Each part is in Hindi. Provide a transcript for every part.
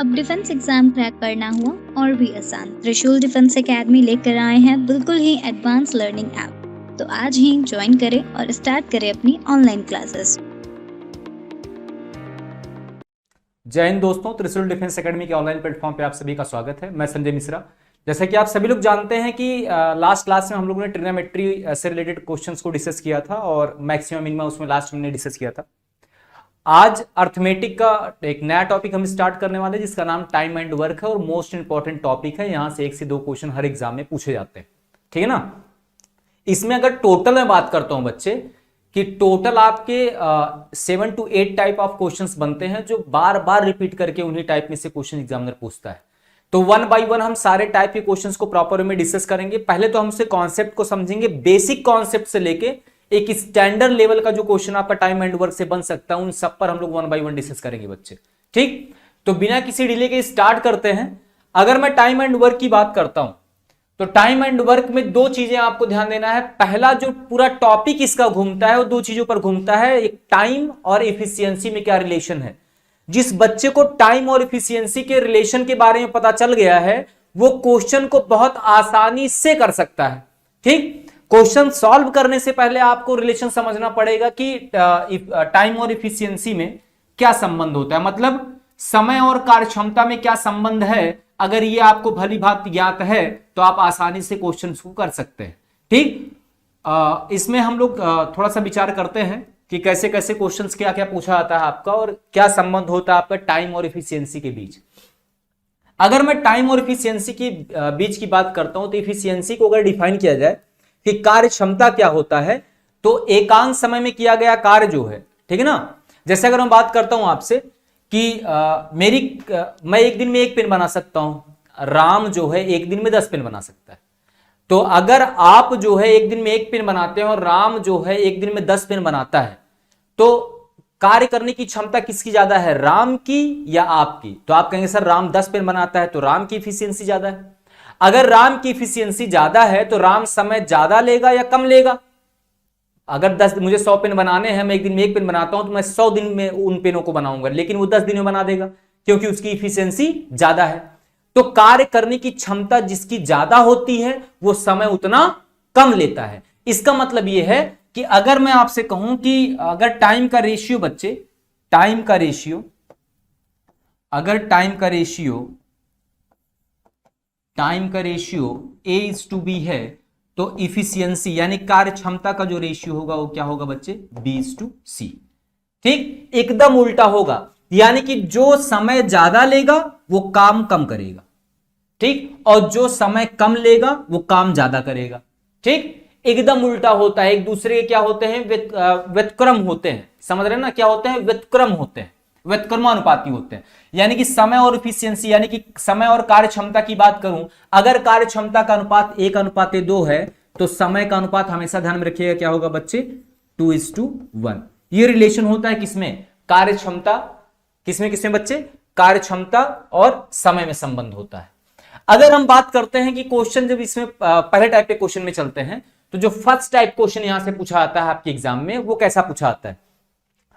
अब डिफेंस एग्जाम क्रैक करना हुआ और भी आसान। त्रिशूल डिफेंस एकेडमी लेकर आए हैं बिल्कुल ही एडवांस लर्निंग ऐप। तो आज ही ज्वाइन करें और स्टार्ट करें अपनी ऑनलाइन क्लासेस। जय हिंद दोस्तों, त्रिशूल डिफेंस एकेडमी के ऑनलाइन प्लेटफॉर्म पे आप सभी का स्वागत है। मैं संजय मिश्रा। जैसे कि आप सभी लोग जानते हैं कि लास्ट क्लास में हम लोगों ने ट्रिग्नोमेट्री से रिलेटेड क्वेश्चंस को डिस्कस किया था और मैक्सिमम मिनिमम उसमें लास्ट में डिस्कस किया था। आज अर्थमेटिक का एक नया टॉपिक हम स्टार्ट करने वाले हैं जिसका नाम टाइम एंड वर्क है और मोस्ट इंपॉर्टेंट टॉपिक है। यहां से 1 से 2 क्वेश्चन हर एग्जाम में पूछे जाते हैं, ठीक है ना। इसमें अगर टोटल में बात करता हूं बच्चे कि टोटल आपके 7 to 8 टाइप ऑफ क्वेश्चंस बनते हैं जो बार बार रिपीट करके उन्हीं टाइप में से क्वेश्चन एग्जामिनर पूछता है। तो 1 by 1 हम सारे टाइप के क्वेश्चंस को प्रॉपर में डिस्कस करेंगे। पहले तो हमसे कॉन्सेप्ट को समझेंगे, बेसिक कॉन्सेप्ट से लेके एक स्टैंडर्ड लेवल का जो क्वेश्चन आपका टाइम एंड वर्क से बन सकता है उन सब पर हम लोग 1 by 1 डिस्कस करेंगे बच्चे, ठीक। तो बिना किसी डिले के स्टार्ट करते हैं। अगर मैं टाइम एंड वर्क की बात करता हूं तो टाइम एंड वर्क में 2 चीजें आपको ध्यान देना है। पहला जो पूरा टॉपिक इसका घूमता है वो 2 चीजों पर घूमता है। एक टाइम और एफिशिएंसी में क्या रिलेशन है। जिस बच्चे को टाइम और एफिशिएंसी के रिलेशन के बारे में पता चल गया है वो क्वेश्चन को बहुत आसानी से कर सकता है, ठीक। क्वेश्चन सॉल्व करने से पहले आपको रिलेशन समझना पड़ेगा कि टाइम और एफिशिएंसी में क्या संबंध होता है, मतलब समय और कार्यक्षमता में क्या संबंध है। अगर ये आपको भली भांति ज्ञात है तो आप आसानी से क्वेश्चन को कर सकते हैं, ठीक। इसमें हम लोग थोड़ा सा विचार करते हैं कि कैसे कैसे क्वेश्चंस क्या क्या पूछा जाता है आपका और क्या संबंध होता है आपका टाइम और एफिशिएंसी के बीच। अगर मैं टाइम और एफिशिएंसी के बीच की बात करता हूं तो एफिशिएंसी को अगर डिफाइन किया जाए कि कार्य क्षमता क्या होता है तो एकांत समय में किया गया कार्य जो है, ठीक है ना। जैसे अगर मैं बात करता हूं आपसे कि मैं एक दिन में 1 पेन बना सकता हूं, राम जो है 1 दिन में 10 पेन बना सकता है। तो अगर आप जो है 1 दिन में 1 पेन बनाते हैं और राम जो है 1 दिन में 10 पेन बनाता है तो कार्य करने की क्षमता किसकी ज्यादा है, राम की या आपकी। तो आप कहेंगे सर राम 10 पेन बनाता है तो राम की इफिशियंसी ज्यादा है। अगर राम की इफिशियंसी ज्यादा है तो राम समय ज्यादा लेगा या कम लेगा। अगर मुझे 100 पेन बनाने हैं, मैं 1 दिन में 1 पेन बनाता हूं तो मैं 100 दिन में उन पेनों को बनाऊंगा, लेकिन वो 10 दिन में बना देगा क्योंकि उसकी इफिशियंसी ज्यादा है। तो कार्य करने की क्षमता जिसकी ज्यादा होती है वो समय उतना कम लेता है। इसका मतलब यह है कि अगर मैं आपसे कहूं कि अगर टाइम का रेशियो बच्चे, टाइम का रेशियो A/B है तो इफिशियंसी यानी कार्य क्षमता का जो रेशियो होगा वो क्या होगा बच्चे, B/C, ठीक। एकदम उल्टा होगा, यानी कि जो समय ज्यादा लेगा वो काम कम करेगा, ठीक, और जो समय कम लेगा वो काम ज्यादा करेगा, ठीक। एकदम उल्टा होता है, एक दूसरे के क्या होते हैं, व्युत्क्रम होते हैं। समझ रहे हैं ना, क्या होते हैं, व्युत्क्रम होते हैं, व्युत्क्रमानुपाती होते हैं। यानी कि समय और इफिशियंसी यानी कि समय और कार्य क्षमता की बात करूं, अगर कार्य क्षमता का अनुपात 1:2 है तो समय का अनुपात हमेशा ध्यान में रखिएगा क्या होगा बच्चे, 2:1। ये रिलेशन होता है किसमें, कार्य क्षमता, किसमें बच्चे, कार्य क्षमता और समय में संबंध होता है। अगर हम बात करते हैं कि क्वेश्चन जब इसमें पहले टाइप के क्वेश्चन में चलते हैं तो जो फर्स्ट टाइप क्वेश्चन यहां से पूछा आता है आपके एग्जाम में वो कैसा पूछा आता है।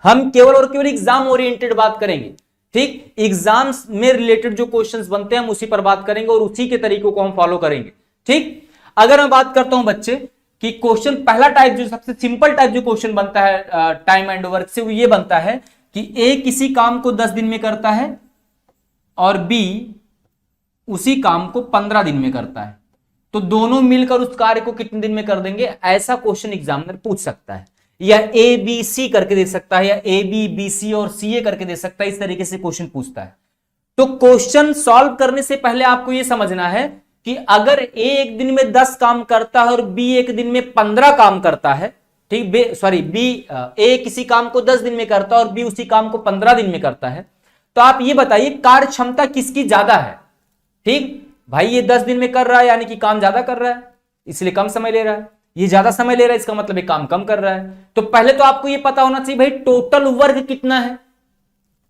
हम केवल और केवल एग्जाम ओरिएंटेड बात करेंगे, ठीक। एग्जाम्स में रिलेटेड जो क्वेश्चंस बनते हैं हम उसी पर बात करेंगे और उसी के तरीकों को हम फॉलो करेंगे, ठीक। अगर मैं बात करता हूं बच्चे कि क्वेश्चन पहला टाइप जो सबसे सिंपल टाइप जो क्वेश्चन बनता है टाइम एंड वर्क से वो ये बनता है कि ए किसी काम को 10 दिन में करता है और बी उसी काम को 15 दिन में करता है, तो दोनों मिलकर उस कार्य को कितने दिन में कर देंगे। ऐसा क्वेश्चन एग्जामिनर पूछ सकता है, या ABC करके दे सकता है, या AB BC और CA करके दे सकता है। इस तरीके से क्वेश्चन पूछता है। तो क्वेश्चन सॉल्व करने से पहले आपको यह समझना है कि अगर A 1 दिन में 10 काम करता है और B 1 दिन में 15 काम करता है, ठीक, A किसी काम को 10 दिन में करता है और B उसी काम को 15 दिन में करता है, तो आप ये बताइए कार्य क्षमता किसकी ज्यादा है, ठीक। भाई ये 10 दिन में कर रहा है यानी कि काम ज्यादा कर रहा है, इसलिए कम समय ले रहा है। ये ज्यादा समय ले रहा है इसका मतलब ये काम कम कर रहा है। तो पहले तो आपको ये पता होना चाहिए भाई टोटल वर्क कितना है।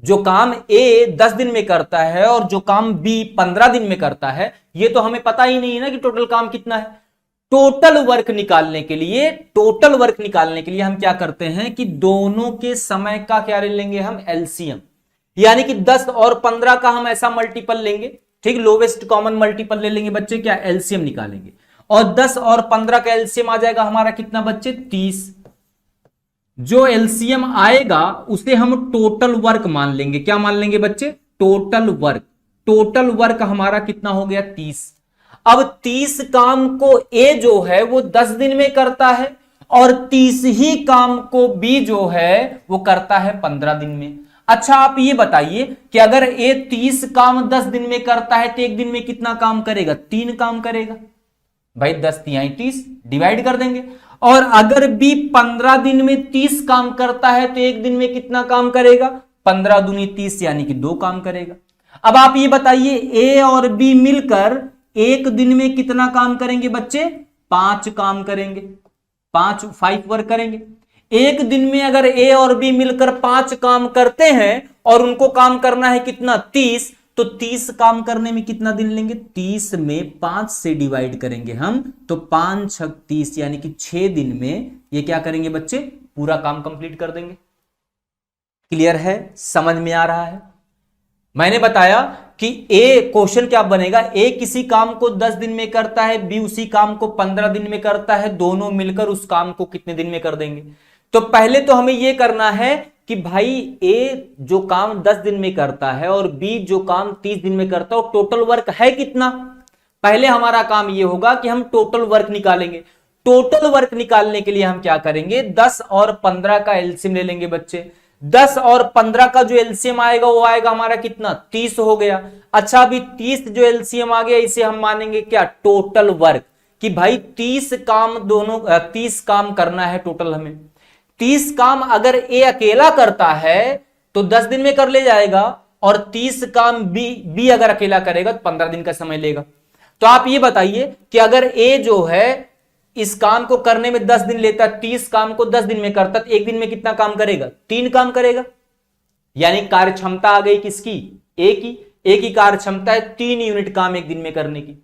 जो काम A 10 दिन में करता है और जो काम B 15 दिन में करता है, ये तो हमें पता ही नहीं है ना कि टोटल काम कितना है। टोटल वर्क निकालने के लिए हम क्या करते हैं कि दोनों के समय का क्या ले लेंगे हम, एलसीएम। यानी कि 10 और 15 का हम ऐसा मल्टीपल लेंगे, ठीक, लोवेस्ट कॉमन मल्टीपल ले लेंगे बच्चे, क्या एलसीएम निकालेंगे, और 10 और 15 का एलसीएम आ जाएगा हमारा कितना बच्चे 30। जो एलसीएम आएगा उसे हम टोटल वर्क मान लेंगे, क्या मान लेंगे बच्चे, टोटल वर्क। टोटल वर्क हमारा कितना हो गया 30। अब 30 काम को ए जो है वो 10 दिन में करता है, और 30 ही काम को बी जो है वो करता है 15 दिन में। अच्छा आप ये बताइए कि अगर ए 30 काम 10 दिन में करता है तो एक दिन में कितना काम करेगा, 3 काम करेगा भाई, 10 तिहाई 30, डिवाइड कर देंगे। और अगर बी 15 दिन में 30 काम करता है तो एक दिन में कितना काम करेगा, 15 दूनी 30, यानी कि 2 काम करेगा। अब आप ये बताइए ए और बी मिलकर एक दिन में कितना काम करेंगे बच्चे, 5 काम करेंगे, 5 वर्क करेंगे। एक दिन में अगर ए और बी मिलकर 5 काम करते हैं और उनको काम करना है कितना 30, तो 30 काम करने में कितना दिन लेंगे, 30 में 5 से डिवाइड करेंगे हम, तो 5 6 30, यानी कि 6 दिन में ये क्या करेंगे बच्चे, पूरा काम कंप्लीट कर देंगे। क्लियर है, समझ में आ रहा है। मैंने बताया कि ए क्वेश्चन क्या बनेगा, ए किसी काम को 10 दिन में करता है, बी उसी काम को 15 दिन में करता है, दोनों मिलकर उस काम को कितने दिन में कर देंगे। तो पहले तो हमें यह करना है कि भाई ए जो काम 10 दिन में करता है और बी जो काम 30 दिन में करता है, टोटल वर्क है कितना। पहले हमारा काम यह होगा कि हम टोटल वर्क निकालेंगे। टोटल वर्क निकालने के लिए हम क्या करेंगे, 10 और 15 का एलसीएम ले लेंगे बच्चे। 10 और 15 का जो एलसीएम आएगा वो आएगा हमारा कितना, 30 हो गया। अच्छा अभी 30 जो एलसीएम आ गया इसे हम मानेंगे क्या, टोटल वर्क, कि भाई 30 काम दोनों 30 काम करना है टोटल हमें। 30 काम अगर ए अकेला करता है तो 10 दिन में कर ले जाएगा, और 30 काम बी अगर अकेला करेगा तो 15 दिन का समय लेगा। तो आप ये बताइए कि अगर ए जो है इस काम को करने में 10 दिन लेता, 30 काम को 10 दिन में करता, तो एक दिन में कितना काम करेगा, 3 काम करेगा। यानी कार्य क्षमता आ गई किसकी, ए की कार्य क्षमता है 3 यूनिट काम एक दिन में करने की।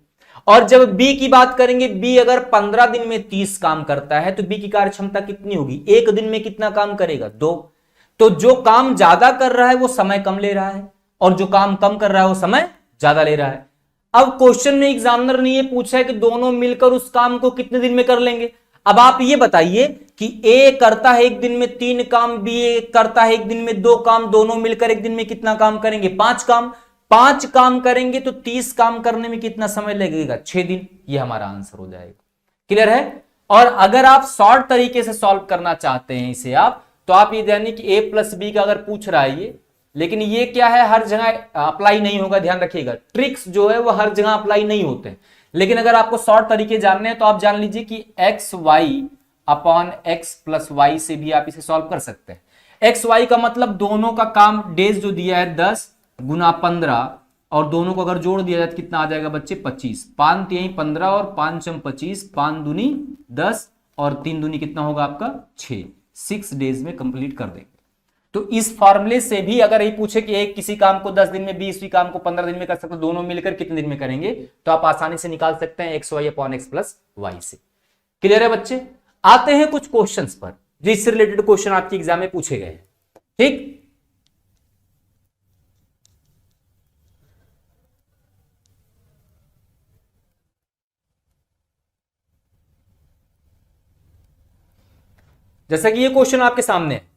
और जब बी की बात करेंगे, बी अगर 15 दिन में 30 काम करता है तो बी की कार्य क्षमता कितनी होगी, एक दिन में कितना काम करेगा, 2। तो जो काम ज्यादा कर रहा है वो समय कम ले रहा है, और जो काम कम कर रहा है वो समय ज्यादा ले रहा है। अब क्वेश्चन में एग्जामिनर ने ये पूछा है कि दोनों मिलकर उस काम को कितने दिन में कर लेंगे। अब आप ये बताइए कि ए करता है एक दिन में 3 काम, बी करता है एक दिन में 2 काम, दोनों मिलकर एक दिन में कितना काम करेंगे, 5 काम। 5 काम करेंगे तो 30 काम करने में कितना समय लगेगा, 6 दिन। ये हमारा आंसर हो जाएगा। क्लियर है। और अगर आप शॉर्ट तरीके से सॉल्व करना चाहते हैं इसे आप, तो आप ये जानिए कि a प्लस बी का अगर पूछ रहा है ये, लेकिन ये क्या है हर जगह अप्लाई नहीं होगा, ध्यान रखिएगा। ट्रिक्स जो है वो हर जगह अप्लाई नहीं होते हैं, लेकिन अगर आपको शॉर्ट तरीके जानने हैं तो आप जान लीजिए कि X Y upon X plus Y से भी आप इसे सॉल्व कर सकते हैं। एक्स वाई का मतलब दोनों का काम डेज जो दिया है 10 गुना 15, और दोनों को अगर जोड़ दिया जाए तो कितना आ जाएगा बच्चे 25। 5 3 15 और 5 25, 5 दूनी 10 और 3 दूनी कितना होगा आपका 6। 6 डेज में कंप्लीट कर देंगे। तो इस फॉर्मूले से भी अगर ये पूछे कि एक किसी काम को 10 दिन में, 20 काम को 15 दिन में कर सकते, दोनों मिलकर कितने दिन में करेंगे, तो आप आसानी से निकाल सकते हैं X Y upon X plus Y से। क्लियर है बच्चे। आते हैं कुछ क्वेश्चंस पर जिससे रिलेटेड क्वेश्चन आपके एग्जाम में पूछे गए हैं। ठीक, जैसा कि ये क्वेश्चन आपके सामने है।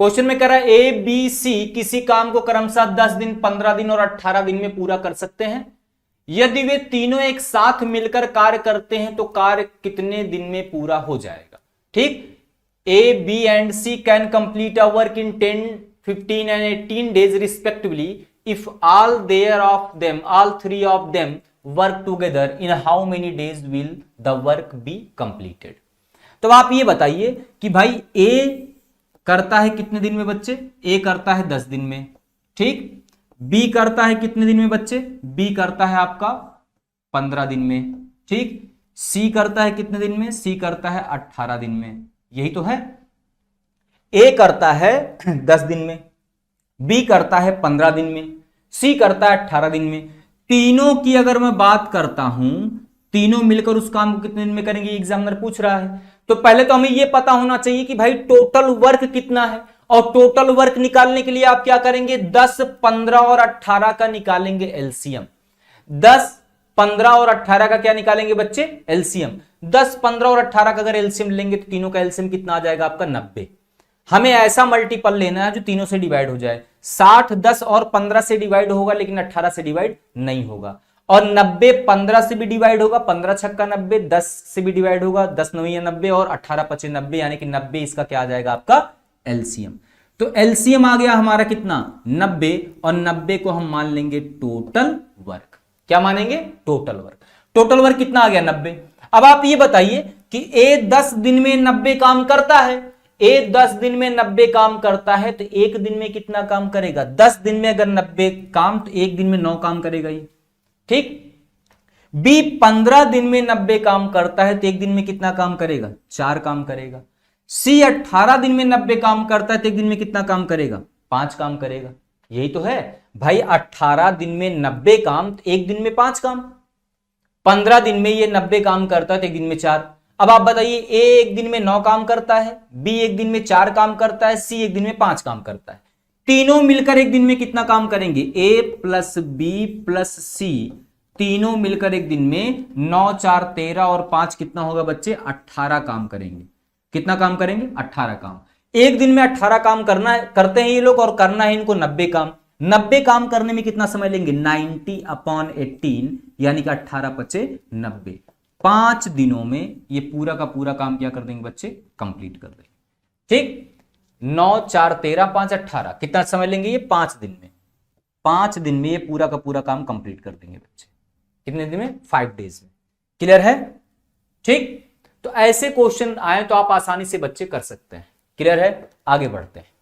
क्वेश्चन में कह रहा है ए बी सी किसी काम को क्रमशः 10 दिन, 15 दिन और 18 दिन में पूरा कर सकते हैं। यदि वे तीनों एक साथ मिलकर कार्य करते हैं तो कार्य कितने दिन में पूरा हो जाएगा। ठीक, A B and C can complete a work in 10, 15 and 18 days respectively if all three of them work together in how many days will the work be completed. तो आप ये बताइए कि भाई ए करता है कितने दिन में बच्चे, ए करता है 10 दिन में। ठीक, बी करता है कितने दिन में बच्चे, बी करता है आपका 15 दिन में। ठीक, सी करता है कितने दिन में, सी करता है 18 दिन में। यही तो है। ए करता है 10 दिन में, बी करता है 15 दिन में, सी करता है 18 दिन में। तीनों की अगर मैं बात करता हूं, तीनों मिलकर उस काम को कितने दिन में करेंगे, एग्जामिनर पूछ रहा है। तो पहले तो हमें यह पता होना चाहिए कि भाई टोटल वर्क कितना है, और टोटल वर्क निकालने के लिए आप क्या करेंगे, 10, 15 और 18 का निकालेंगे एलसीएम। 10, 15 और 18 का क्या निकालेंगे बच्चे, एलसीएम। 10, 15 और 18 का अगर एलसीएम लेंगे तो तीनों का एलसीएम कितना आ जाएगा आपका, 90। हमें ऐसा मल्टीपल लेना है जो तीनों से डिवाइड हो जाए। 60 10 और 15 से डिवाइड होगा लेकिन 18 से डिवाइड नहीं होगा। और 90 15 से भी डिवाइड होगा, 15 छक्का 90, 10 से भी डिवाइड होगा, 10 9 90 और 18 25 90, यानी कि 90 इसका क्या आ जाएगा आपका एलसीएम। तो एलसीएम आ गया हमारा कितना, 90, और 90 को हम मान लेंगे टोटल वर्क। क्या मानेंगे, टोटल वर्क। टोटल वर्क कितना आ गया, 90। अब आप ये बताइए कि ए 10 दिन में 90 काम करता है, ए 10 दिन में 90 काम करता है तो एक दिन में कितना काम करेगा, 10 दिन में अगर 90 काम तो एक दिन में 9 काम करेगा ये, ठीक। बी 15 दिन में 90 काम करता है तो एक दिन में कितना काम करेगा, 4 काम करेगा। सी 18 दिन में 90 काम करता है तो एक दिन में कितना काम करेगा, 5 काम करेगा। यही तो है भाई, 18 दिन में 90 काम तो एक दिन में 5 काम, 15 दिन में ये 90 काम करता है तो एक दिन में 4। अब आप बताइए, ए एक दिन में 9 काम करता है, बी एक दिन में 4 काम करता है, सी एक दिन में 5 काम करता है। तीनों मिलकर एक दिन में कितना काम करेंगे, ए प्लस बी प्लस सी, तीनों मिलकर एक दिन में 9 4 13 और 5 कितना होगा बच्चे, 18 काम करेंगे। कितना काम करेंगे, 18 काम। एक दिन में 18 काम करना है, करते हैं ये लोग, और करना है इनको 90 काम। 90 काम करने में कितना समय लेंगे, 90/18, यानी कि 18 पचे 90। 5 दिनों में ये पूरा का पूरा काम क्या कर देंगे बच्चे, कंप्लीट कर देंगे, ठीक। 9 4 13 5 18, कितना समय लेंगे ये, 5 दिन में। 5 दिन में ये पूरा का पूरा काम कंप्लीट कर देंगे बच्चे। कितने दिन में, 5 डेज में। क्लियर है, ठीक। तो ऐसे क्वेश्चन आए तो आप आसानी से बच्चे कर सकते हैं। क्लियर है, आगे बढ़ते हैं।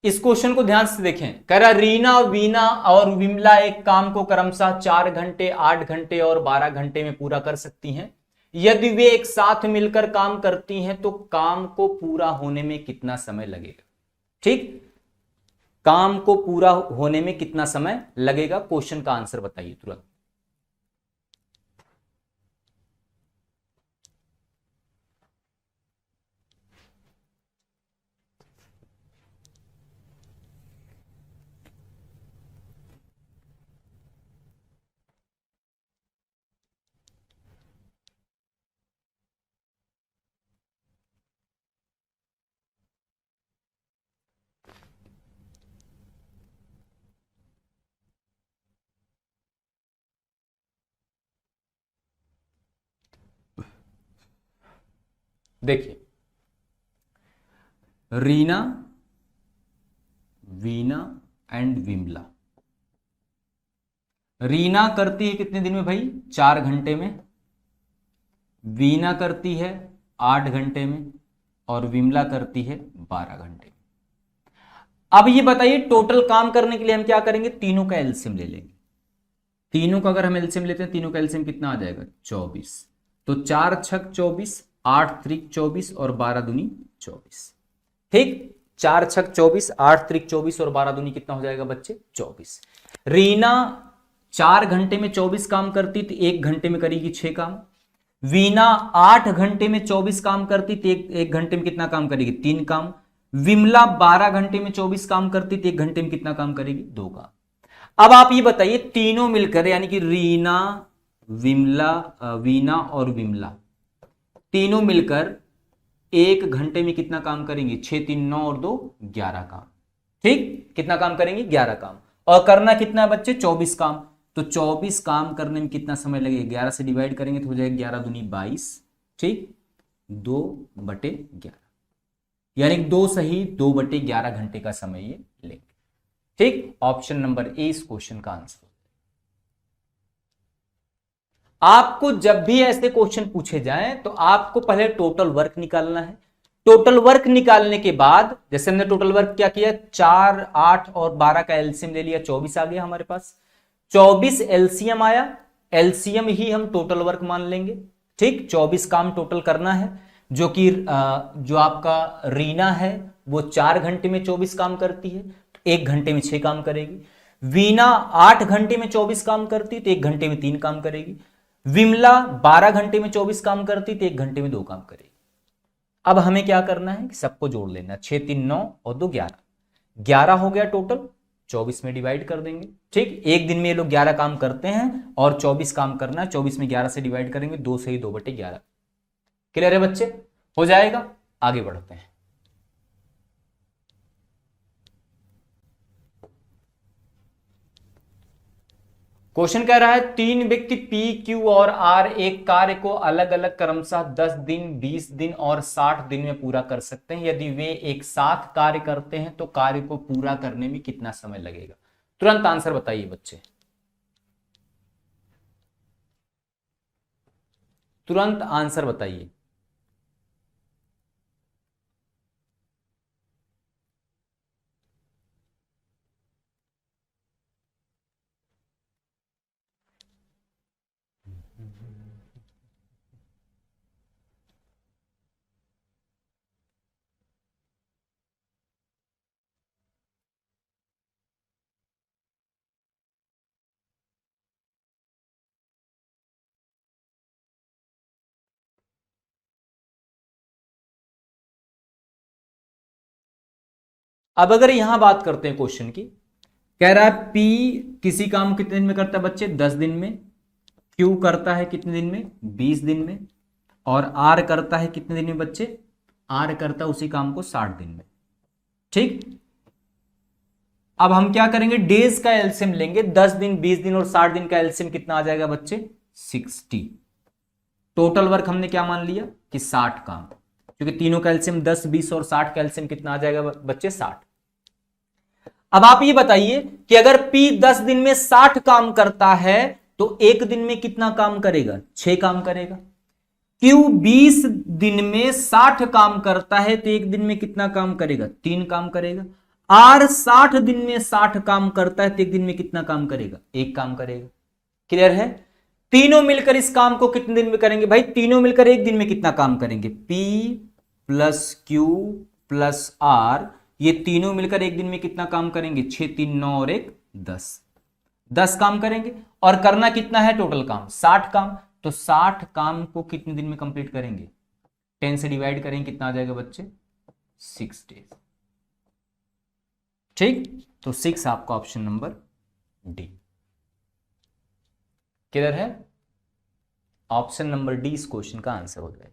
इस क्वेश्चन को ध्यान से देखें। कह रहा रीना, वीना और विमला एक काम को क्रमशः 4 घंटे, 8 घंटे और 12 घंटे में पूरा कर सकती हैं। यदि वे एक साथ मिलकर काम करती हैं तो काम को पूरा होने में कितना समय लगेगा, ठीक। काम को पूरा होने में कितना समय लगेगा, क्वेश्चन का आंसर बताइए तुरंत। देखिए, रीना, वीना एंड विमला। रीना करती है कितने दिन में भाई, 4 घंटे में। वीना करती है 8 घंटे में और विमला करती है 12 घंटे में। अब ये बताइए, टोटल काम करने के लिए हम क्या करेंगे, तीनों का एलसीएम ले लेंगे। तीनों का अगर हम एलसीएम लेते हैं, तीनों का एलसीएम कितना आ जाएगा, 24। तो 4 छक 24, 8 त्रिक 24 और 12 दूनी 24, ठीक। 4 छक 24, 8 त्रिक 24 और 12 दूनी कितना हो जाएगा बच्चे, 24। रीना 4 घंटे में 24 काम करती तो 1 घंटे में करेगी 6 काम। वीना 8 घंटे में 24 काम करती तो एक घंटे में कितना काम करेगी, 3 काम। विमला 12 घंटे में 24 काम करती तो 1 घंटे में कितना काम करेगी, 2 काम। अब आप ये बताइए, तीनों मिलकर यानी कि रीना, विमला, वीना और विमला तीनों मिलकर 1 घंटे में कितना काम करेंगे, 6 3 9 और 2 11 काम, ठीक। कितना काम करेंगे, 11 काम। और करना कितना है बच्चे, 24 काम। तो 24 काम करने में कितना समय लगेगा, 11 से डिवाइड करेंगे तो हो जाएगा 11 दूनी 22, ठीक। 2/11, यानी 2 सही 2/11 घंटे का समय ये लेंगे, ठीक। ऑप्शन नंबर ए इस क्वेश्चन का आंसर। आपको जब भी ऐसे क्वेश्चन पूछे जाएं तो आपको पहले टोटल वर्क निकालना है। टोटल वर्क निकालने के बाद, जैसे हमने टोटल वर्क क्या किया, 4 8 और 12 का एलसीएम ले लिया, 24 आ गया हमारे पास। 24 एलसीएम आया, एलसीएम ही हम टोटल वर्क मान लेंगे, ठीक। 24 काम टोटल करना है, जो कि जो आपका रीना है वो 4 घंटे में 24 काम करती है, 1 घंटे में 6 काम करेगी। वीना 8 घंटे में 24 काम करती तो 1 घंटे में 3 काम करेगी। विमला 12 घंटे में 24 काम करती तो 1 घंटे में 2 काम करेगी। अब हमें क्या करना है कि सबको जोड़ लेना, 6 3 9 और 2 11, 11 हो गया टोटल, 24 में डिवाइड कर देंगे। ठीक, एक दिन में ये लोग 11 काम करते हैं और 24 काम करना है, 24 में 11 से डिवाइड करेंगे, 2 से ही 2/11। क्लियर है बच्चे? हो जाएगा। आगे बढ़ते हैं। क्वेश्चन कह रहा है 3 व्यक्ति P, Q और R एक कार्य को अलग अलग क्रमशः 10 दिन, 20 दिन और 60 दिन में पूरा कर सकते हैं। यदि वे एक साथ कार्य करते हैं तो कार्य को पूरा करने में कितना समय लगेगा? तुरंत आंसर बताइए बच्चे, तुरंत आंसर बताइए। अब अगर यहां बात करते हैं क्वेश्चन की, कह रहा है P किसी काम को कितने दिन में करता है बच्चे? 10 दिन में। Q करता है कितने दिन में? 20 दिन में। और R करता है कितने दिन में बच्चे? R करता है उसी काम को 60 दिन में। ठीक, अब हम क्या करेंगे? डेज का एलसीएम लेंगे। 10 दिन, 20 दिन और 60 दिन का एलसीएम कितना आ जाएगा बच्चे? 60। टोटल वर्क हमने क्या मान लिया कि 60 काम, क्योंकि तीनों का एलसीएम 10, 20 और 60 का एलसीएम कितना आ जाएगा बच्चे? 60। अब आप ये बताइए कि अगर P 10 दिन में 60 काम करता है तो एक दिन में कितना काम करेगा? 6 काम करेगा। Q 20 दिन में 60 काम करता है तो एक दिन में कितना काम करेगा? 3 काम करेगा। R 60 दिन में 60 काम करता है तो एक दिन में कितना काम करेगा? 1 काम करेगा। क्लियर है? तीनों मिलकर इस काम को कितने दिन में करेंगे भाई? तीनों मिलकर एक दिन में कितना काम करेंगे? P plus Q plus R, ये तीनों मिलकर एक दिन में कितना काम करेंगे? 6 3 9 और 1 10, 10 काम करेंगे। और करना कितना है टोटल काम? 60 काम। तो 60 काम को कितने दिन में कंप्लीट करेंगे? 10 से डिवाइड करेंगे, कितना आ जाएगा बच्चे? 6 डेज। ठीक, तो 6 आपका ऑप्शन नंबर डी। क्लियर है? ऑप्शन नंबर डी इस क्वेश्चन का आंसर हो जाएगा।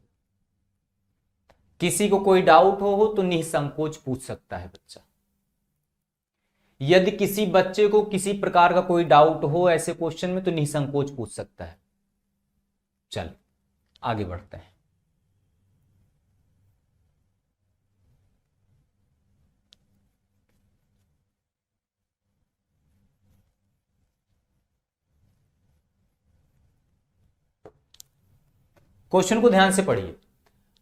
किसी को कोई डाउट हो तो निसंकोच पूछ सकता है बच्चा। यदि किसी बच्चे को किसी प्रकार का कोई डाउट हो ऐसे क्वेश्चन में तो निसंकोच पूछ सकता है। चल आगे बढ़ते हैं। क्वेश्चन को ध्यान से पढ़िए।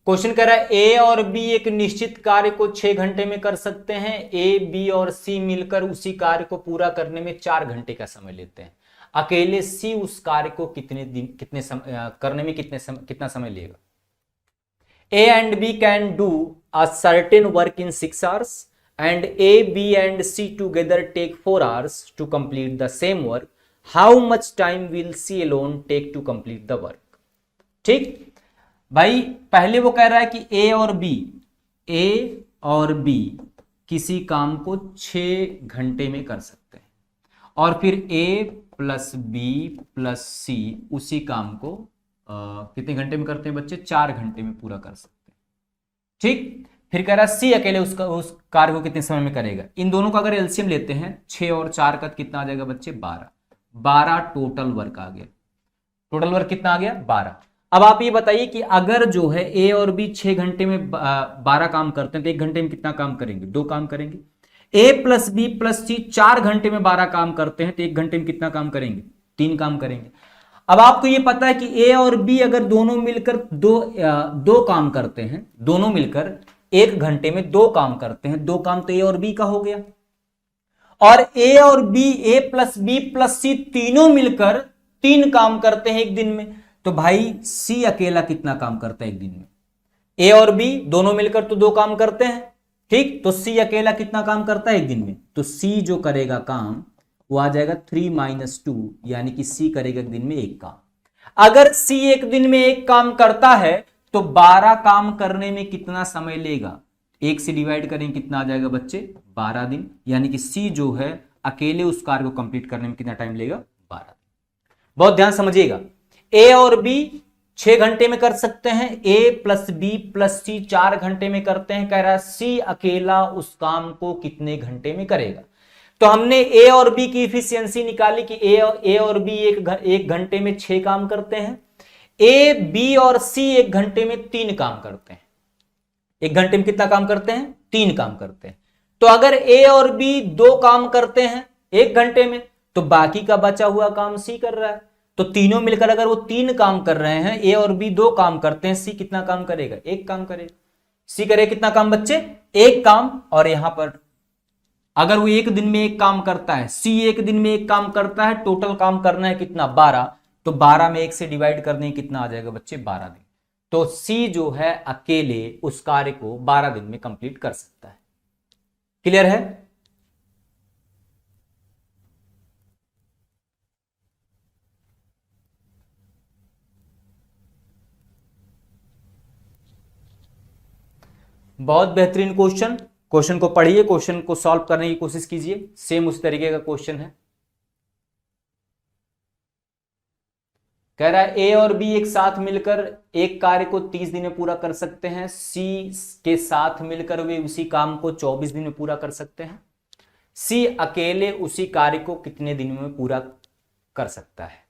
क्वेश्चन कह रहा है ए और बी एक निश्चित कार्य को 6 घंटे में कर सकते हैं। ए, बी और सी मिलकर उसी कार्य को पूरा करने में 4 घंटे का समय लेते हैं। अकेले सी उस कार्य को करने में कितना समय लेगा? A and B can do a certain work in 6 hours and A, B and C together take 4 hours to complete the same work. How much time will C alone take to complete the work? ठीक भाई, पहले वो कह रहा है कि ए और बी किसी काम को 6 घंटे में कर सकते हैं और फिर ए प्लस बी प्लस सी उसी काम को कितने घंटे में करते हैं बच्चे? 4 घंटे में पूरा कर सकते हैं। ठीक, फिर कह रहा है सी अकेले उस कार्य को कितने समय में करेगा? इन दोनों का अगर एलसीएम लेते हैं 6 और 4 का कितना आ जाएगा बच्चे? 12 टोटल वर्क आ गया। टोटल वर्क कितना आ गया? 12। अब आप ये बताइए कि अगर जो है ए और बी 6 घंटे में 12 काम करते हैं तो 1 घंटे में कितना काम करेंगे? 2 काम करेंगे। ए प्लस बी प्लस सी 4 घंटे में 12 काम करते हैं तो 1 घंटे में कितना काम करेंगे? 3 काम करेंगे। अब आपको ये पता है कि ए और बी अगर दोनों मिलकर दो काम करते हैं, दोनों मिलकर 1 घंटे में 2 काम करते हैं, 2 काम तो ए और बी का हो गया। और ए और बी, ए प्लस बी प्लस सी तीनों मिलकर 3 काम करते हैं 1 दिन में। तो भाई सी अकेला कितना काम करता है 1 दिन में? ए और बी दोनों मिलकर तो 2 काम करते हैं, ठीक, तो सी अकेला कितना काम करता है 1 दिन में? तो सी जो करेगा काम वो आ जाएगा 3 - 2, यानी कि सी करेगा एक दिन में एक काम। अगर सी एक दिन में एक काम करता है तो 12 काम करने में कितना समय लेगा, एक से डिवाइड करें कितना आ जाएगा बच्चे, 12 दिन, यानी कि सी जो है अकेले उस कार्य को कंप्लीट करने में कितना टाइम लेगा, 12 दिन। बहुत ध्यान समझिएगा, ए और बी 6 घंटे में कर सकते हैं, ए प्लस बी प्लस सी 4 घंटे में करते हैं, कह रहा है सी अकेला उस काम को कितने घंटे में करेगा। तो हमने ए और बी की इफिशियंसी निकाली कि ए और बी एक घंटे में 6 काम करते हैं, ए बी और सी एक घंटे में 3 काम करते हैं। एक घंटे में कितना काम करते हैं, 3 काम करते हैं। तो अगर ए और बी 2 काम करते हैं एक घंटे में, तो बाकी का बचा हुआ काम सी कर रहा है। तो तीनों मिलकर अगर वो 3 काम कर रहे हैं, ए और बी 2 काम करते हैं, सी कितना काम करेगा, 1 काम करेगा। सी करेगा कितना काम बच्चे, 1 काम। और यहां पर अगर वो एक दिन में एक काम करता है, सी एक दिन में एक काम करता है, टोटल काम करना है कितना, 12, तो 12 में 1 से डिवाइड करने कितना आ जाएगा बच्चे, 12 दिन। तो सी जो है अकेले उस कार्य को 12 दिन में कंप्लीट कर सकता है। क्लियर है? बहुत बेहतरीन क्वेश्चन। क्वेश्चन को पढ़िए, क्वेश्चन को सॉल्व करने की कोशिश कीजिए। सेम उस तरीके का क्वेश्चन है। कह रहा है ए और बी एक साथ मिलकर एक कार्य को 30 दिन में पूरा कर सकते हैं, सी के साथ मिलकर वे उसी काम को 24 दिन में पूरा कर सकते हैं। सी अकेले उसी कार्य को कितने दिन में पूरा कर सकता है।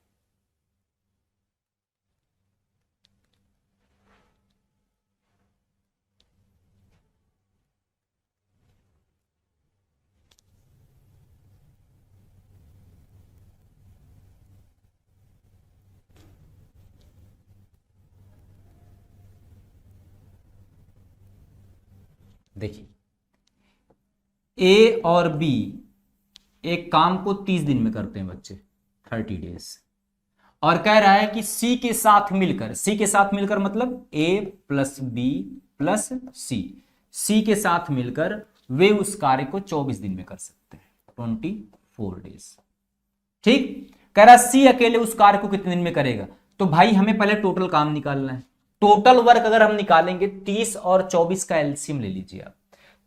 देखिए, ए और बी एक काम को 30 दिन में करते हैं बच्चे, 30 डेज। और कह रहा है कि सी के साथ मिलकर, सी के साथ मिलकर मतलब ए प्लस बी प्लस सी, सी के साथ मिलकर वे उस कार्य को 24 दिन में कर सकते हैं, 24 डेज। ठीक, कह रहा है सी अकेले उस कार्य को कितने दिन में करेगा। तो भाई हमें पहले टोटल काम निकालना है। टोटल वर्क अगर हम निकालेंगे, 30 और 24 का एलसीएम ले लीजिए आप।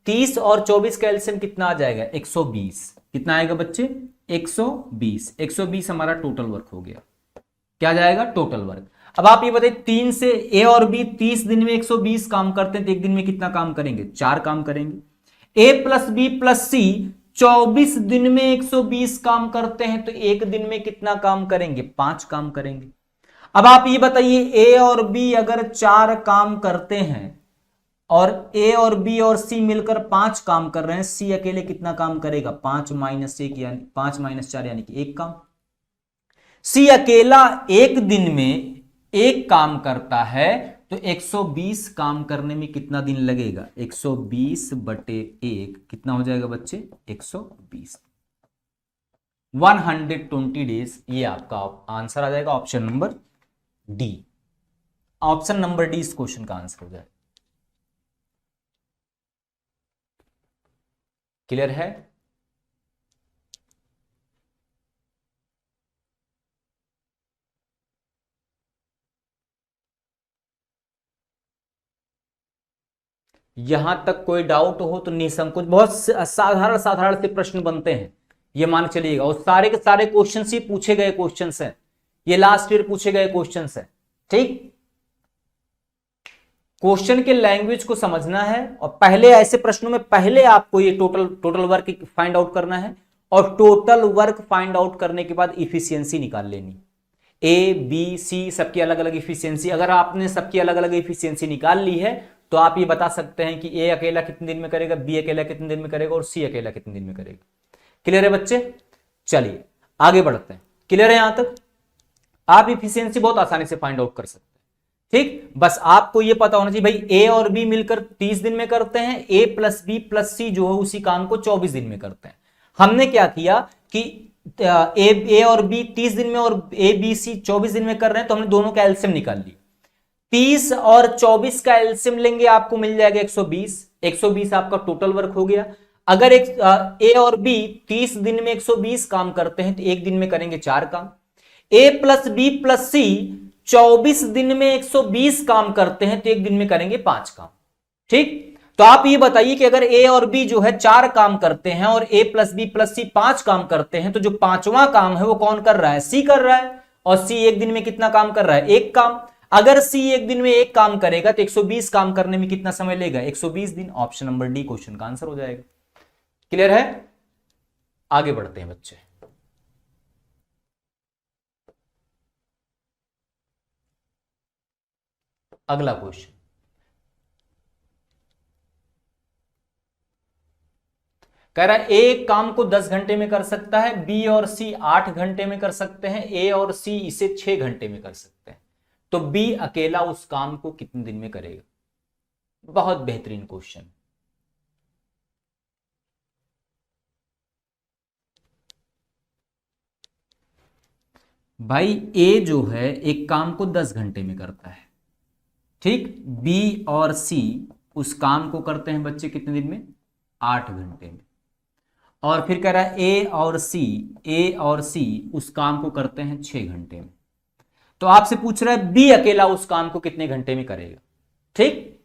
30 और 24 का एलसीएम कितना आ जाएगा, 120। कितना आएगा बच्चे, 120। 120 हमारा टोटल वर्क हो गया। क्या जाएगा, टोटल वर्क। अब आप ये बताइए, 3 से ए और बी 30 दिन में 120 काम करते हैं, तो एक दिन में कितना काम करेंगे, 4 काम करेंगे। ए प्लस बी प्लस सी 24 दिन में 120 काम करते हैं, तो एक दिन में कितना काम करेंगे, 5 काम करेंगे। अब आप ये बताइए, ए और बी अगर 4 काम करते हैं और ए और बी और सी मिलकर 5 काम कर रहे हैं, सी अकेले कितना काम करेगा, 5 - 1 यानी 5 - 4 यानी कि 1 काम। सी अकेला एक दिन में एक काम करता है, तो 120 काम करने में कितना दिन लगेगा, 120/1 कितना हो जाएगा बच्चे, 120, 120 डेज। ये आपका आंसर आ जाएगा, option number D. Option number D इस क्वेश्चन का आंसर हो जाए। क्लियर है? यहां तक कोई डाउट हो तो निसंकोच, बहुत साधारण साधारण से प्रश्न बनते हैं, ये मान चलिएगा। और सारे के सारे क्वेश्चन ही पूछे गए क्वेश्चन हैं, ये लास्ट ईयर पूछे गए क्वेश्चन हैं। ठीक, क्वेश्चन के लैंग्वेज को समझना है, और पहले ऐसे प्रश्नों में पहले आपको ये टोटल वर्क फाइंड आउट करना है, और टोटल वर्क फाइंड आउट करने के बाद इफिशियंसी निकाल लेनी। ए बी सी सबकी अलग अलग इफिशियंसी, अगर आपने सबकी अलग अलग इफिशियंसी निकाल ली है, तो आप ये बता सकते हैं कि ए अकेला कितने दिन में करेगा, बी अकेला कितने दिन में करेगा, और सी अकेला कितने दिन में करेगा। क्लियर है बच्चे? चलिए आगे बढ़ते हैं। क्लियर है यहां तक? आप इफिशियंसी बहुत आसानी से फाइंड आउट कर सकते हैं। ठीक, बस आपको यह पता होना चाहिए भाई, ए और बी मिलकर 30 दिन में करते हैं, ए प्लस बी प्लस सी जो है उसी काम को 24 दिन में करते हैं। हमने क्या किया कि ए और बी 30 दिन में और ए बी सी 24 दिन में कर रहे हैं, तो हमने दोनों का एलसीएम निकाल लिया। 30 और 24 का एलसीएम लेंगे, आपको मिल जाएगा 120। 120 आपका टोटल वर्क हो गया। अगर ए और बी 30 दिन में 120 काम करते हैं तो एक दिन में करेंगे 4 काम। ए प्लस बी प्लस सी 24 दिन में 120 काम करते हैं तो एक दिन में करेंगे 5 काम। ठीक, तो आप ये बताइए कि अगर ए और बी जो है 4 काम करते हैं और ए प्लस बी प्लस सी 5 काम करते हैं, तो जो पांचवा काम है वो कौन कर रहा है? सी कर रहा है। और सी एक दिन में कितना काम कर रहा है? 1 काम। अगर सी एक दिन में 1 काम करेगा तो 120 काम करने में कितना समय लेगा? 120 दिन। ऑप्शन नंबर डी क्वेश्चन का आंसर हो जाएगा। क्लियर है? आगे बढ़ते हैं बच्चे। अगला क्वेश्चन कह रहा है ए काम को 10 घंटे में कर सकता है, बी और सी 8 घंटे में कर सकते हैं, ए और सी इसे 6 घंटे में कर सकते हैं, तो बी अकेला उस काम को कितने दिन में करेगा? बहुत बेहतरीन क्वेश्चन। भाई ए जो है एक काम को 10 घंटे में करता है, ठीक। बी और सी उस काम को करते हैं बच्चे कितने दिन में? 8 घंटे में। और फिर कह रहा है ए और सी उस काम को करते हैं 6 घंटे में। तो आपसे पूछ रहा है बी अकेला उस काम को कितने घंटे में करेगा? ठीक,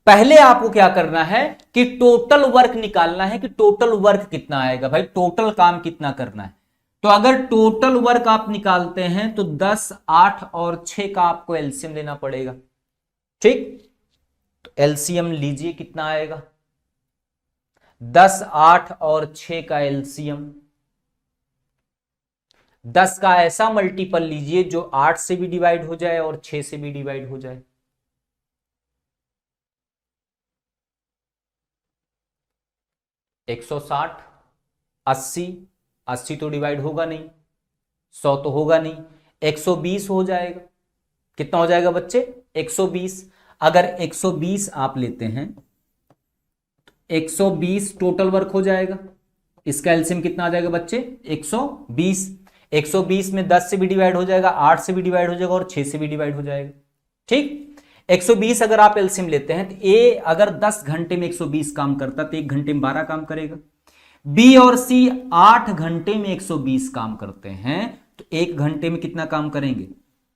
पहले आपको क्या करना है कि टोटल वर्क निकालना है कि टोटल वर्क कितना आएगा। भाई टोटल काम कितना करना है, तो अगर टोटल वर्क आप निकालते हैं तो 10, 8 और 6 का आपको एलसीएम लेना पड़ेगा। ठीक, तो एलसीएम लीजिए कितना आएगा? 10, 8 और 6 का एलसीएम। 10 का ऐसा मल्टीपल लीजिए जो 8 से भी डिवाइड हो जाए और 6 से भी डिवाइड हो जाए। 160, 80 तो डिवाइड होगा नहीं, 100 तो होगा नहीं, 120 हो जाएगा। कितना हो जाएगा बच्चे? 120। अगर 120 आप लेते हैं, 120 टोटल वर्क हो जाएगा। इसका एलसीएम कितना आ जाएगा बच्चे? 120। 120 में 10 से भी डिवाइड हो जाएगा, 8 से भी डिवाइड हो जाएगा और 6 से भी डिवाइड हो जाएगा। ठीक, 120 अगर आप एलसीएम लेते हैं तो ए अगर 10 घंटे में 120 काम करता तो 1 घंटे में 12 काम करेगा। बी और सी 8 घंटे में 120 काम करते हैं तो 1 घंटे में कितना काम करेंगे?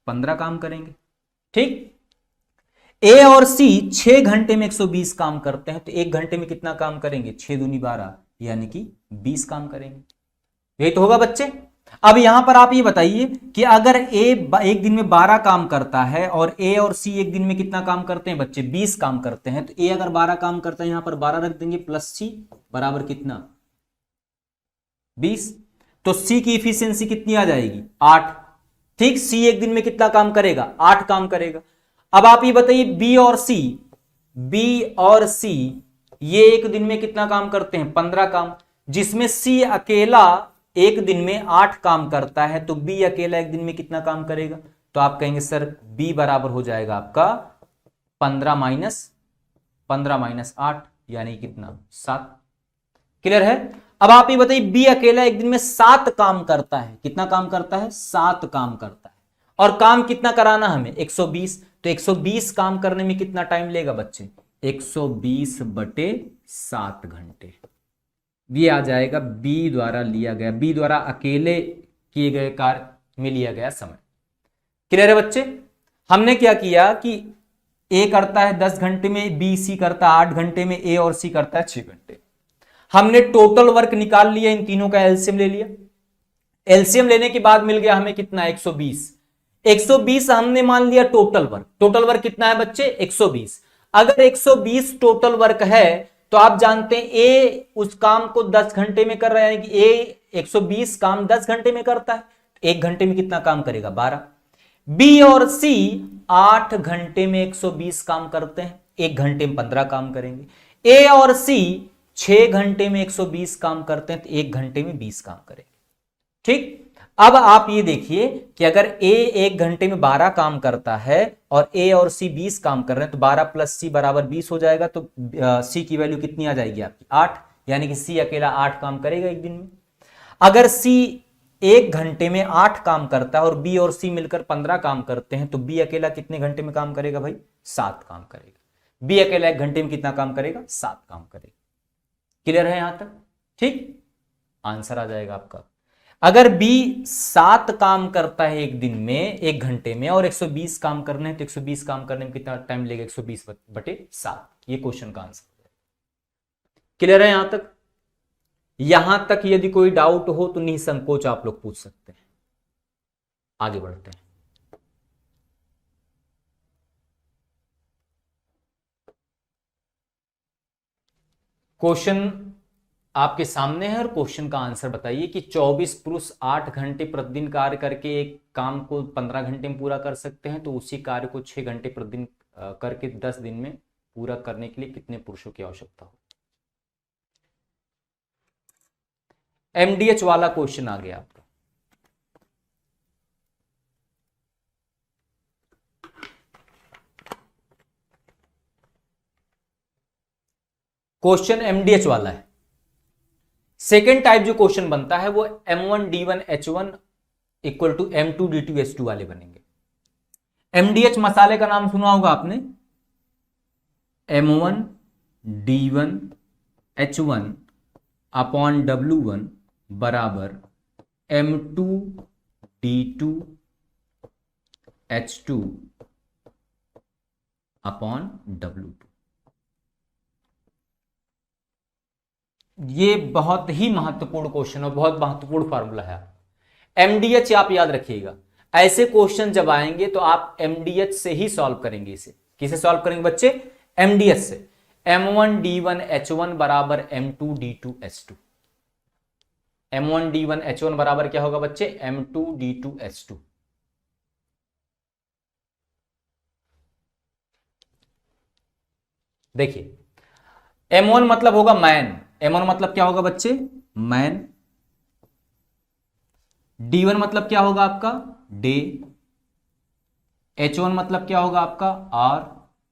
15 काम करेंगे। ठीक, ए और सी 6 घंटे में 120 काम करते हैं तो 1 घंटे में कितना काम करेंगे? 6 दूनी 12 यानी कि 20 काम करेंगे। यही तो होगा बच्चे। अब यहां पर आप ये बताइए कि अगर ए एक दिन में 12 काम करता है और ए और सी एक दिन में कितना काम करते हैं बच्चे? 20 काम करते हैं, तो ए अगर 12 काम करता है, यहां पर 12 रख देंगे प्लस सी बराबर कितना? 20। तो सी की इफिशियंसी कितनी आ जाएगी? 8। ठीक, सी एक दिन में कितना काम करेगा? 8 काम करेगा। अब आप ये बताइए बी और सी ये एक दिन में कितना काम करते हैं? 15 काम, जिसमें सी अकेला एक दिन में 8 काम करता है, तो बी अकेला एक दिन में कितना काम करेगा? तो आप कहेंगे सर बी बराबर हो जाएगा आपका 15 माइनस 8 यानी कितना? 7। क्लियर है? अब आप ये बताइए बी अकेला एक दिन में 7 काम करता है। कितना काम करता है? 7 काम करता है। और काम कितना कराना हमें? 120। तो 120 काम करने में कितना टाइम लेगा बच्चे? 120 बटे 7 घंटे। ये आ जाएगा बी द्वारा लिया गया, बी द्वारा अकेले किए गए कार्य में लिया गया समय। क्लियर है बच्चे? हमने क्या किया कि ए करता है 10 घंटे में, बी सी करता है 8 घंटे में, ए और सी करता है 6 घंटे। हमने टोटल वर्क निकाल लिया, इन तीनों का एलसीएम ले लिया। एलसीएम लेने के बाद मिल गया हमें कितना? 120। 120 हमने मान लिया टोटल वर्क। टोटल वर्क कितना है बच्चे? 120। अगर 120 टोटल वर्क है तो आप जानते हैं ए उस काम को 10 घंटे में कर रहा है, यानी कि ए 120 काम 10 घंटे में करता है, 1 घंटे में कितना काम करेगा? 12। बी और सी 8 घंटे में 120 काम करते हैं, 1 घंटे में 15 काम करेंगे। ए और सी 6 घंटे में 120 काम करते हैं तो 1 घंटे में 20 काम करेंगे। ठीक, अब आप ये देखिए कि अगर ए 1 घंटे में 12 काम करता है और ए और सी 20 काम कर रहे हैं, तो 12 प्लस सी बराबर 20 हो जाएगा। तो सी की वैल्यू कितनी आ जाएगी आपकी? 8, यानी कि सी अकेला 8 काम करेगा एक दिन में। अगर सी 1 घंटे में 8 काम करता है और बी और सी मिलकर 15 काम करते हैं, तो बी अकेला कितने घंटे में काम करेगा भाई? 7 काम करेगा। बी अकेला 1 घंटे में कितना काम करेगा? 7 काम करेगा। क्लियर है यहां तक? ठीक, आंसर आ जाएगा आपका। अगर बी 7 काम करता है एक दिन में, 1 घंटे में, और 120 काम करने हैं, तो 120 काम करने में कितना टाइम लगेगा? 120/7। ये क्वेश्चन का आंसर है। क्लियर है यहां तक? यहां तक यदि कोई डाउट हो तो निसंकोच आप लोग पूछ सकते हैं। आगे बढ़ते हैं। क्वेश्चन आपके सामने है और क्वेश्चन का आंसर बताइए कि 24 पुरुष 8 घंटे प्रतिदिन कार्य करके एक काम को 15 घंटे में पूरा कर सकते हैं, तो उसी कार्य को 6 घंटे प्रतिदिन करके 10 दिन में पूरा करने के लिए कितने पुरुषों की आवश्यकता हो? एमडीएच वाला क्वेश्चन आ गया आपका। क्वेश्चन एमडीएच वाला है। सेकेंड टाइप जो क्वेश्चन बनता है वो M1D1H1 इक्वल टू M2D2H2 वाले बनेंगे। एमडीएच मसाले का नाम सुना होगा आपने, M1D1H1 अपॉन W1 बराबर M2D2H2 अपॉन W2। ये बहुत ही महत्वपूर्ण क्वेश्चन और बहुत महत्वपूर्ण फार्मूला है। एमडीएच आप याद रखिएगा, ऐसे क्वेश्चन जब आएंगे तो आप एमडीएच से ही सॉल्व करेंगे। इसे किसे सॉल्व करेंगे बच्चे? एमडीएच से। M1D1H1 बराबर M2D2H2। M1D1H1 बराबर क्या होगा बच्चे? M2D2H2। देखिए, M1 मतलब होगा मैन। M1 मतलब क्या होगा बच्चे? मैन। D1 मतलब क्या होगा आपका? डे। H1 मतलब क्या होगा आपका? आर,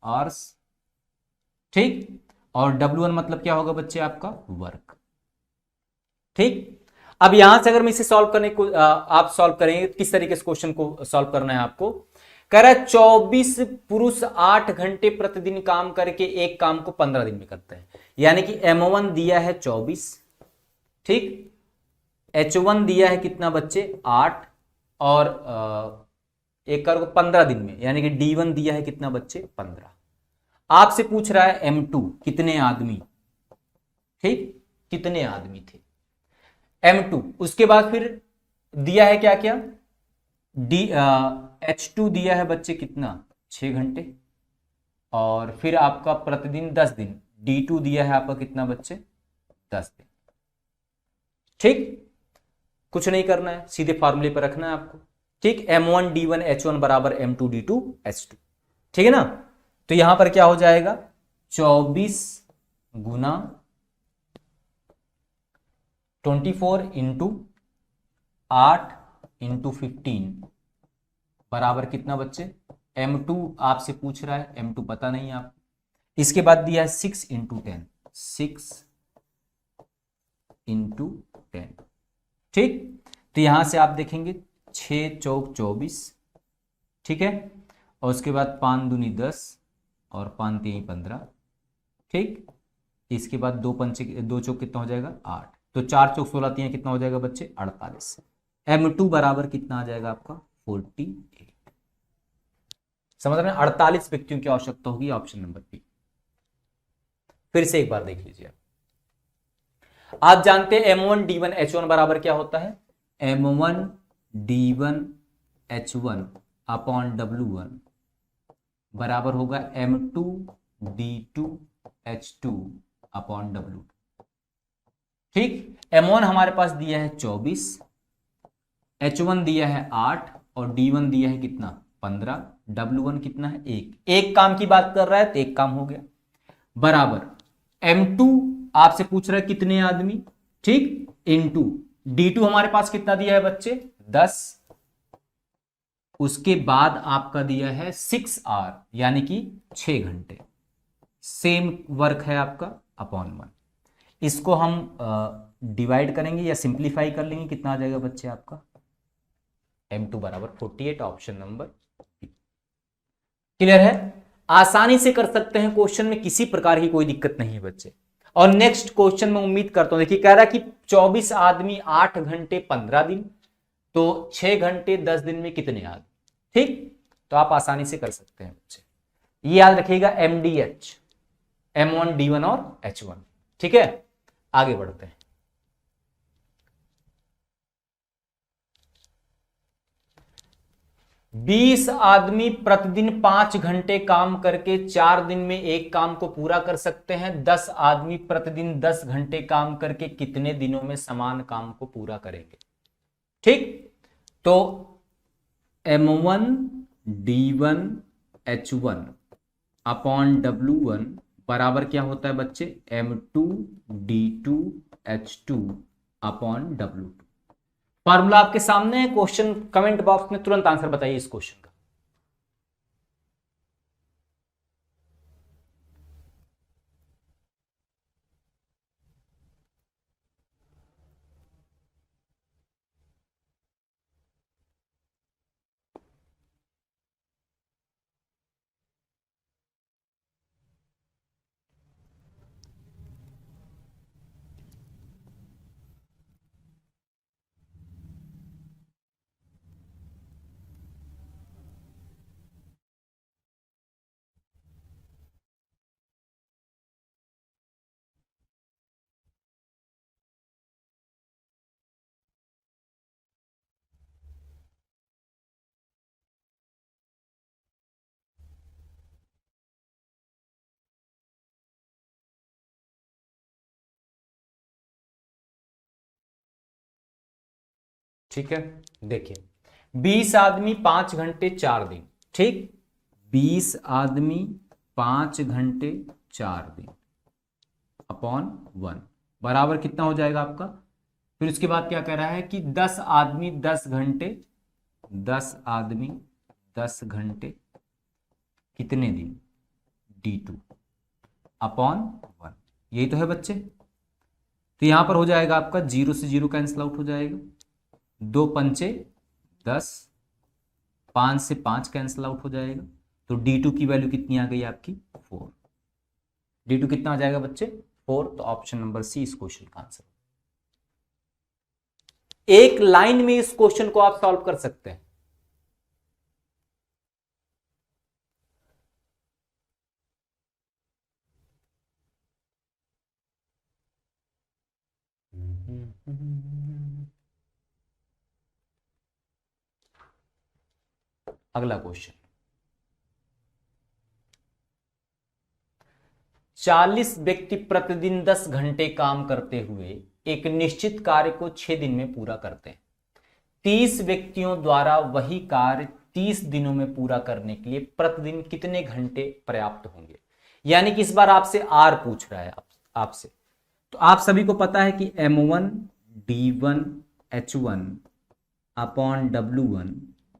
आर्स। ठीक, और W1 मतलब क्या होगा बच्चे आपका? वर्क। ठीक, अब यहां से अगर मैं इसे सॉल्व करने को आप सॉल्व करेंगे, किस तरीके से क्वेश्चन को सॉल्व करना है आपको? कह रहा है 24 पुरुष 8 घंटे प्रतिदिन काम करके एक काम को 15 दिन में करते हैं, यानी कि M1 दिया है 24, ठीक, H1 दिया है कितना बच्चे? 8, और एक कार्य को 15 दिन में, यानी कि D1 दिया है कितना बच्चे? 15। आपसे पूछ रहा है M2 कितने आदमी, ठीक, कितने आदमी थे? M2, उसके बाद फिर दिया है क्या क्या? H2 दिया है बच्चे कितना? 6 घंटे, और फिर आपका प्रतिदिन 10 दिन, D2 दिया है आपका कितना बच्चे? 10 दिन। ठीक, कुछ नहीं करना है, सीधे फार्मूले पर रखना है आपको। ठीक, M1D1H1 बराबर M2D2H2, ठीक है ना? तो यहां पर क्या हो जाएगा? 24 गुना 24 इंटू 8 इंटू 15 बराबर कितना बच्चे? M2 आपसे पूछ रहा है, M2 पता नहीं आप। इसके बाद दिया है 6 इंटू 10, 6 इंटू 10। ठीक, तो यहां से आप देखेंगे 6 चौक 24, ठीक है, और उसके बाद 5 दूनी 10 और 5 3 15। ठीक, इसके बाद 2 पंचे 2 चौक कितना हो जाएगा? 8, तो 4 चौक 16 3 कितना हो जाएगा बच्चे? 48। M2 बराबर कितना आ जाएगा आपका? 48। समझ रहे हैं? 48 व्यक्तियों की आवश्यकता होगी, ऑप्शन नंबर बी। फिर से एक बार देख लीजिए। आप जानते हैं M1D1H1 बराबर क्या होता है? M1D1H1 अपॉन W1 बराबर होगा M2D2H2 अपॉन W2। ठीक, M1 हमारे पास दिया है 24, H1 दिया है 8 और D1 दिया है कितना? 15, W1 कितना है? 1। एक काम की बात कर रहा है तो एक काम हो गया, बराबर M2 आपसे पूछ रहा है कितने आदमी, ठीक, इंटू D2 हमारे पास कितना दिया है बच्चे? 10, उसके बाद आपका दिया है 6 आवर यानी कि 6 घंटे, सेम वर्क है आपका, अपॉन 1। इसको हम डिवाइड करेंगे या सिंप्लीफाई कर लेंगे, कितना आ जाएगा बच्चे आपका? M2 बराबर 48, ऑप्शन नंबर बी। क्लियर है? आसानी से कर सकते हैं, क्वेश्चन में किसी प्रकार की कोई दिक्कत नहीं है बच्चे। और नेक्स्ट क्वेश्चन में उम्मीद करता हूं, देखिए कह रहा है कि 24 आदमी 8 घंटे 15 दिन, तो 6 घंटे 10 दिन में कितने आदमी। ठीक, तो आप आसानी से कर सकते हैं बच्चे, ये याद रखिएगा MDH, M1 D1 और H1। ठीक है, आगे बढ़ते हैं। बीस आदमी प्रतिदिन 5 घंटे काम करके 4 दिन में एक काम को पूरा कर सकते हैं। 10 आदमी प्रतिदिन 10 घंटे काम करके कितने दिनों में समान काम को पूरा करेंगे। ठीक, तो M1 D1 H1 upon W1 बराबर क्या होता है बच्चे, M2 D2 H2 upon W2। Formula आपके सामने है, क्वेश्चन कमेंट बॉक्स में तुरंत आंसर बताइए इस क्वेश्चन का। ठीक है, देखिए 20 आदमी 5 घंटे 4 दिन। ठीक, 20 आदमी 5 घंटे 4 दिन अपॉन 1 बराबर कितना हो जाएगा आपका। फिर उसके बाद क्या कह रहा है कि 10 आदमी 10 घंटे, 10 आदमी 10 घंटे कितने दिन, D2 अपॉन 1। यही तो है बच्चे, तो यहां पर हो जाएगा आपका 0 से 0 कैंसिल आउट हो जाएगा, 2 पंचे 10, 5 से 5 कैंसिल आउट हो जाएगा, तो D2 की वैल्यू कितनी आ गई आपकी 4। D2 कितना आ जाएगा बच्चे 4, तो ऑप्शन नंबर सी इस क्वेश्चन का आंसर। एक लाइन में इस क्वेश्चन को आप सॉल्व कर सकते हैं। अगला क्वेश्चन, 40 व्यक्ति प्रतिदिन 10 घंटे काम करते हुए एक निश्चित कार्य को 6 दिन में पूरा करते हैं। 30 व्यक्तियों द्वारा वही कार्य 30 दिनों में पूरा करने के लिए प्रतिदिन कितने घंटे पर्याप्त होंगे। यानी कि इस बार आपसे आर पूछ रहा है आपसे, तो आप सभी को पता है कि M1 D1 H1 upon W1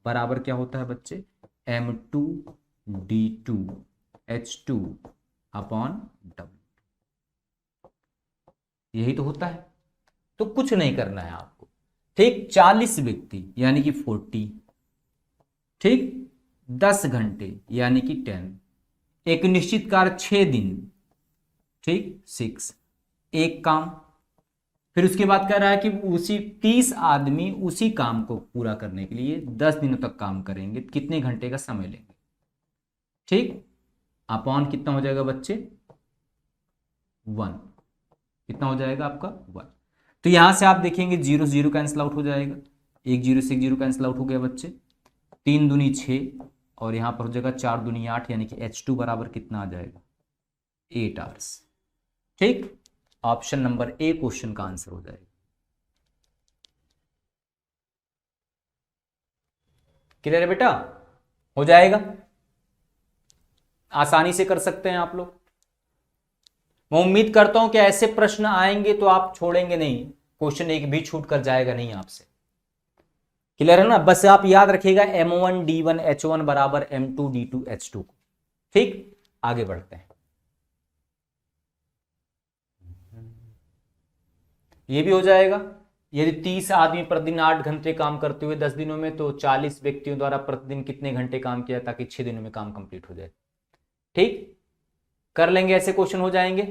बराबर क्या होता है बच्चे, M2 D2 H2 upon W। यही तो होता है, तो कुछ नहीं करना है आपको। ठीक, 40 व्यक्ति यानी कि 40, ठीक, 10 घंटे यानी कि 10, एक निश्चित कार्य 6 दिन, ठीक 6, एक काम। फिर उसके बाद कह रहा है कि उसी 30 आदमी उसी काम को पूरा करने के लिए 10 दिनों तक काम करेंगे, कितने घंटे का समय लेंगे। ठीक, अपॉन कितना हो जाएगा बच्चे 1, कितना हो जाएगा आपका 1। तो यहां से आप देखेंगे 0 से 0 कैंसिल आउट हो जाएगा, 1 0 से 1 0 कैंसिल आउट हो गया बच्चे, 3 दूनी 6 और यहां पर हो जाएगा 4 दूनी 8, यानी कि H2 बराबर कितना आ जाएगा 8 आवर्स। ठीक, ऑप्शन नंबर ए क्वेश्चन का आंसर हो जाएगा। क्लियर है बेटा, हो जाएगा, आसानी से कर सकते हैं आप लोग। मैं उम्मीद करता हूं कि ऐसे प्रश्न आएंगे तो आप छोड़ेंगे नहीं, क्वेश्चन एक भी छूट कर जाएगा नहीं आपसे। क्लियर है ना, बस आप याद रखिएगा M1 D1 H1 बराबर M2 D2 H2। ठीक, आगे बढ़ते हैं। ये भी हो जाएगा, यदि 30 आदमी प्रतिदिन 8 घंटे काम करते हुए 10 दिनों में, तो 40 व्यक्तियों द्वारा प्रतिदिन कितने घंटे काम किया ताकि 6 दिनों में काम कंप्लीट हो जाए। ठीक, कर लेंगे, ऐसे क्वेश्चन हो जाएंगे।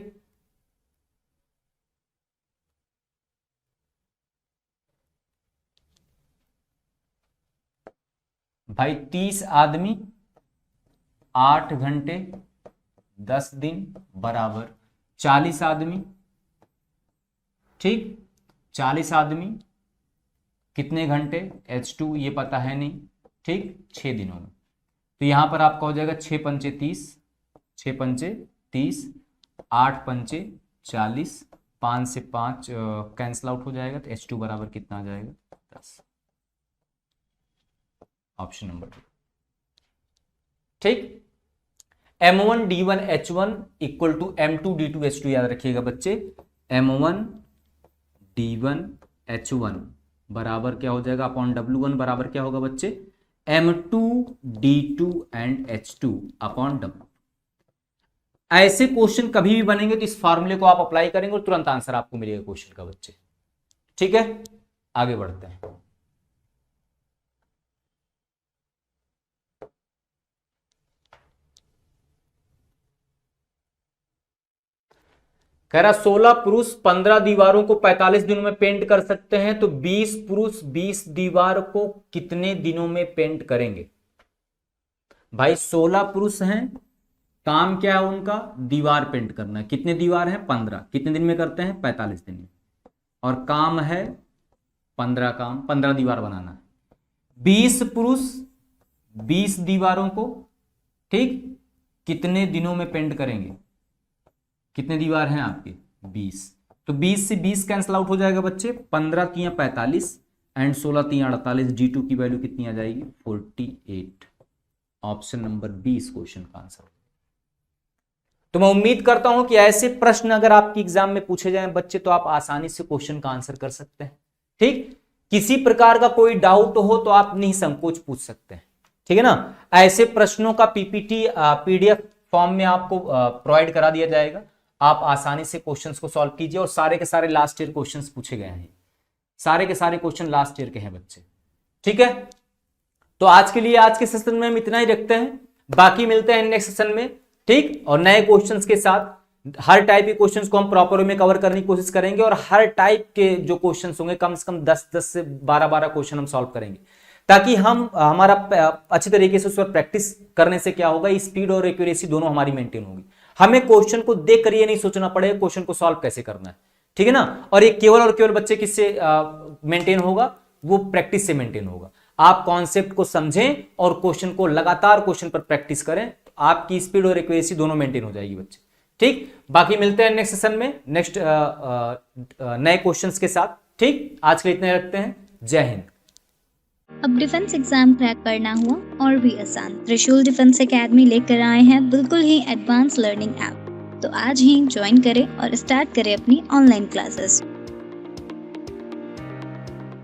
भाई 30 आदमी 8 घंटे 10 दिन बराबर 40 आदमी, ठीक, 40 आदमी कितने घंटे, H2 ये पता है नहीं, ठीक, 6 दिनों में। तो यहां पर आपका हो जाएगा 6 पंचे 30, 6 पंचे 30, 8 पंचे 40, 5 से 5 कैंसिल आउट हो जाएगा, तो H2 बराबर कितना आ जाएगा, 10। ऑप्शन नंबर 2, ठीक। M1 D1 H1 equal to M2 D2 H2 याद रखिएगा बच्चे। M1 D1 H1 बराबर क्या हो जाएगा, अपॉन W1 बराबर क्या होगा बच्चे, M2 D2 and H2 upon W। ऐसे क्वेश्चन कभी भी बनेंगे तो इस फॉर्मूले को आप अप्लाई करेंगे और तुरंत आंसर आपको मिलेगा क्वेश्चन का बच्चे, ठीक है। आगे बढ़ते हैं। कह रहा 16 पुरुष 15 दीवारों को 45 दिनों में पेंट कर सकते हैं, तो 20 पुरुष 20 दीवार को कितने दिनों में पेंट करेंगे। भाई 16 पुरुष हैं, काम क्या है उनका, दीवार पेंट करना है। कितने दीवार हैं, 15, कितने दिन में करते हैं, 45 दिन में, और काम है 15 दीवार बनाना है। 20 पुरुष 20 दीवारों को, ठीक, कितने दिनों में पेंट करेंगे। कितने दीवार हैं आपके, 20, तो 20 से 20 कैंसिल आउट हो जाएगा बच्चे, 15 3 45 एंड 16 3 48, D2 की वैल्यू कितनी आ जाएगी, 48। ऑप्शन नंबर 20 क्वेश्चन का आंसर। तो मैं उम्मीद करता हूं कि ऐसे प्रश्न अगर आपके एग्जाम में पूछे जाएं बच्चे, तो आप आसानी से क्वेश्चन का आंसर कर सकते हैं, ठीक। किसी प्रकार का कोई डाउट हो तो आप निसंकोच पूछ सकते हैं, ठीक है ना। ऐसे प्रश्नों का PPT PDF फॉर्म में आपको प्रोवाइड करा दिया जाएगा। आप आसानी से क्वेश्चंस को सॉल्व कीजिए, और सारे के सारे लास्ट ईयर क्वेश्चंस पूछे गए हैं, सारे के सारे क्वेश्चन लास्ट ईयर के हैं बच्चे, ठीक है। तो आज के लिए आज के सेशन में हम इतना ही रखते हैं, बाकी मिलते हैं नेक्स्ट सेशन में, ठीक, और नए क्वेश्चंस के साथ। हर टाइप के क्वेश्चंस को हम प्रॉपर वे में कवर करने की कोशिश करेंगे, और हर टाइप के जो क्वेश्चंस होंगे कम से कम 10 से 12 क्वेश्चन हम सॉल्व करेंगे, ताकि हम हमारा अच्छे तरीके से उस पर प्रैक्टिस करने से क्या होगा, स्पीड और एक्यूरेसी दोनों हमारी मेंटेन होगी। हमें क्वेश्चन को देख कर ये नहीं सोचना पड़ेगा क्वेश्चन को सॉल्व कैसे करना है, ठीक है ना। और ये केवल और केवल बच्चे किससे मेंटेन होगा, वो प्रैक्टिस से मेंटेन होगा। आप कॉन्सेप्ट को समझें और क्वेश्चन को लगातार क्वेश्चन पर प्रैक्टिस करें, तो आपकी स्पीड और एक्यूरेसी दोनों मेंटेन हो जाएगी बच्चे, ठीक। बाकी मिलते हैं नेक्स्ट सेशन में नेक्स्ट नए क्वेश्चंस के साथ, ठीक। आज के लिए इतने रखते हैं, जय हिंद। अब डिफेंस एग्जाम क्रैक करना हुआ और भी आसान, त्रिशूल डिफेंस एकेडमी लेकर आए हैं बिल्कुल ही एडवांस लर्निंग ऐप। तो आज ही ज्वाइन करें और स्टार्ट करें अपनी ऑनलाइन क्लासेस।